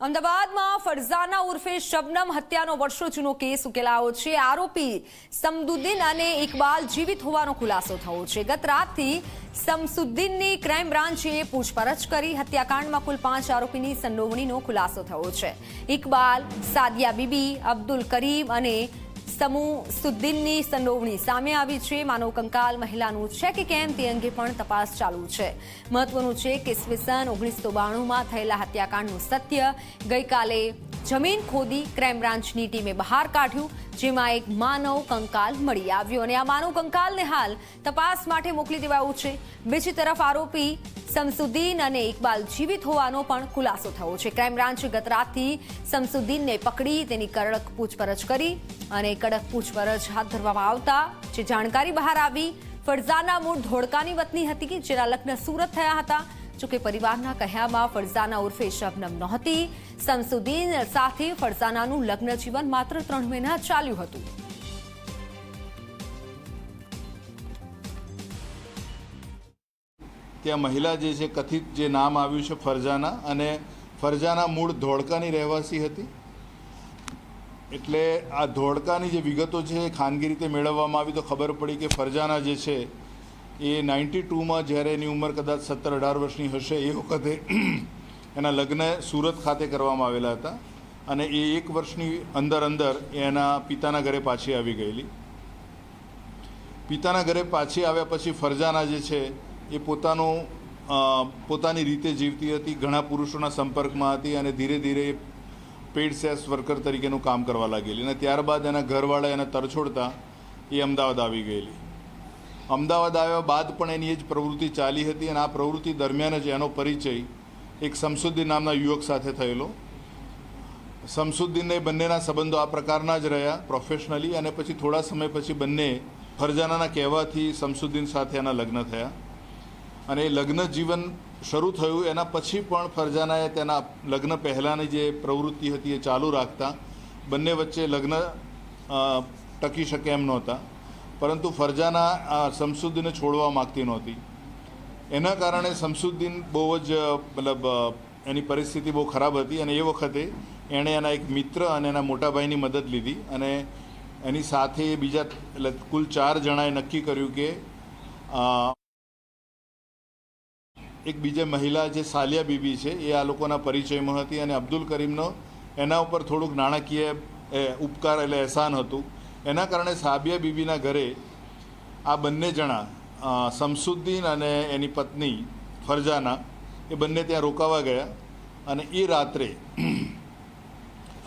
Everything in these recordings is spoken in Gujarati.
અમદાવાદમાં ફરઝાના ઉર્ફે શબનમ હત્યાનો વર્ષો જૂનો કેસ ઉકેલાયો છે। આરોપી સમદુદ્દીન અને ઇકબાલ જીવિત હોવાનો ખુલાસો થયો છે। ગત રાતથી સમસુદ્દીનની ક્રાઇમ બ્રાન્ચે પૂછપરછ કરી હત્યાકાંડમાં કુલ 5 આરોપીની સંડોવણીનો ખુલાસો થયો છે। ઇકબાલ, સાદિયા બીબી, અબ્દુલ કરીમ અને સમસુદ્દીનની સંડોવણી સામે આવી છે। માનવ કંકાલ મહિલાનું છે કે કેમ તે અંગે પણ તપાસ ચાલુ છે। મહત્વનું છે કે ઈસવીસન 1992માં થયેલા હત્યાકાંડનું સત્ય ગઈકાલે જમીન ખોદી ક્રાઇમ બ્રાન્ચની ટીમે બહાર કાઢ્યું, જેમાં એક માનવ કંકાલ મળી આવ્યો અને આ માનવ કંકાલને હાલ તપાસ માટે મોકલી દેવાયું છે। બીજી તરફ આરોપી સમસુદ્દીન અને ઇકબાલ જીવિત હોવાનો પણ ખુલાસો થયો છે। ક્રાઇમ બ્રાન્ચે ગત રાતથી સમસુદ્દીનને પકડી તેની કડક પૂછપરછ કરી અને કડક પૂછપરછ હાથ ધરવામાં આવતા જે જાણકારી બહાર આવી, ફરઝાના મૂળ ધોળકાની વતની હતી જેના લગ્ન સુરત થયા હતા। જોકે પરિવારના કહ્યામાં ફરઝાના ઉર્ફે શબનમ નહોતી। સમસુદ્દીન સાથે ફરઝાનાનું લગ્ન જીવન માત્ર 3 મહિના ચાલ્યું હતું। ત્યાં મહિલા જે છે કથિત જે નામ આવ્યું છે ફરઝાના, અને ફરઝાના મૂળ ધોળકાની રહેવાસી હતી। એટલે આ ધોળકાની જે વિગતો છે ખાનગી રીતે મેળવવામાં આવી તો ખબર પડી કે ફરઝાના જે છે એ 92માં જ્યારે એની ઉંમર કદાચ 17-18 વર્ષની હશે એ વખતે એના લગ્ન સુરત ખાતે કરવામાં આવેલા હતા અને એ 1 વર્ષની અંદર એના પિતાના ઘરે પાછી આવી ગયેલી। પિતાના ઘરે પાછી આવ્યા પછી ફરઝાના જે છે એ પોતાની રીતે જીવતી હતી, ઘણા પુરુષોના સંપર્કમાં હતી અને ધીરે ધીરે પેઇડ સેક્સ વર્કર તરીકેનું કામ કરવા લાગેલી અને ત્યારબાદ એના ઘરવાળા એને તરછોડતા એ અમદાવાદ આવી ગયેલી। અમદાવાદ આવ્યા બાદ પણ એની એ જ પ્રવૃત્તિ ચાલી હતી અને આ પ્રવૃત્તિ દરમિયાન જ એનો પરિચય એક સમસુદ્દીન નામના યુવક સાથે થયેલો। સમસુદ્દીનને બંનેના સંબંધો આ પ્રકારના જ રહ્યા પ્રોફેશનલી, અને પછી થોડા સમય પછી બંને ફરઝાનાના કહેવાથી સમસુદ્દીન સાથે એના લગ્ન થયા અને એ લગ્ન જીવન શરૂ થયું એના પછી પણ ફરઝાનાએ તેના લગ્ન પહેલાંની જે પ્રવૃત્તિ હતી એ ચાલુ રાખતા બંને વચ્ચે લગ્ન ટકી શકે એમ નહોતા, પરંતુ ફરઝાના સમસુદ્દીનને છોડવા માગતી નહોતી। એના કારણે સમસુદ્દીન બહુ જ એની પરિસ્થિતિ બહુ ખરાબ હતી અને એ વખતે એણે એના એક મિત્ર અને એના મોટા ભાઈની મદદ લીધી અને એની સાથે બીજા એટલે કુલ 4 જણાએ નક્કી કર્યું કે એક બીજા મહિલા જે સાલિયા બીબી છે એ આ લોકોના પરિચયમાં હતી અને અબ્દુલ કરીમનો એના ઉપર થોડુંક નાણાકીય ઉપકાર એટલે એહસાન હતું। એના કારણે સાબિયા બીબીના ઘરે આ બંને જણા સમસુદ્દીન અને એની પત્ની ફરઝાના એ બંને ત્યાં રોકાવા ગયા અને એ રાત્રે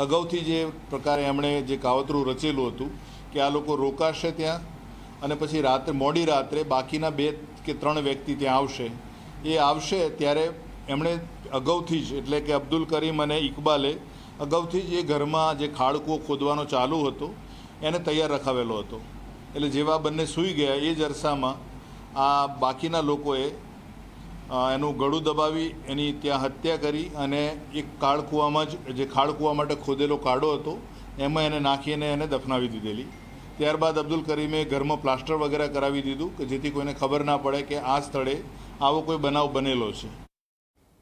અગાઉથી જે પ્રકારે એમણે જે કાવતરું રચેલું હતું કે આ લોકો રોકાશે ત્યાં અને પછી મોડી રાત્રે બાકીના 2 કે 3 વ્યક્તિ ત્યાં આવશે ત્યારે એમણે અગાઉથી જ એટલે કે અબ્દુલ કરીમ અને ઇકબાલે અગાઉથી જ એ ઘરમાં જે ખાડકૂવો ખોદવાનો ચાલુ હતો એને તૈયાર રખાવેલો હતો। એટલે જેવા બંને સૂઈ ગયા એ જ અરસામાં આ બાકીના લોકોએ એનું ગળું દબાવી એની ત્યાં હત્યા કરી અને એક ખાડકૂવામાં જે ખાડકૂવા માટે ખોદેલો કાડો હતો એમાં એને નાખીને એને દફનાવી દીધેલી। ત્યારબાદ અબ્દુલ કરીમે ઘરમાં પ્લાસ્ટર વગેરે કરાવી દીધું કે જેથી કોઈને ખબર ના પડે કે આ સ્થળે આવો કોઈ બનાવ બનેલો છે।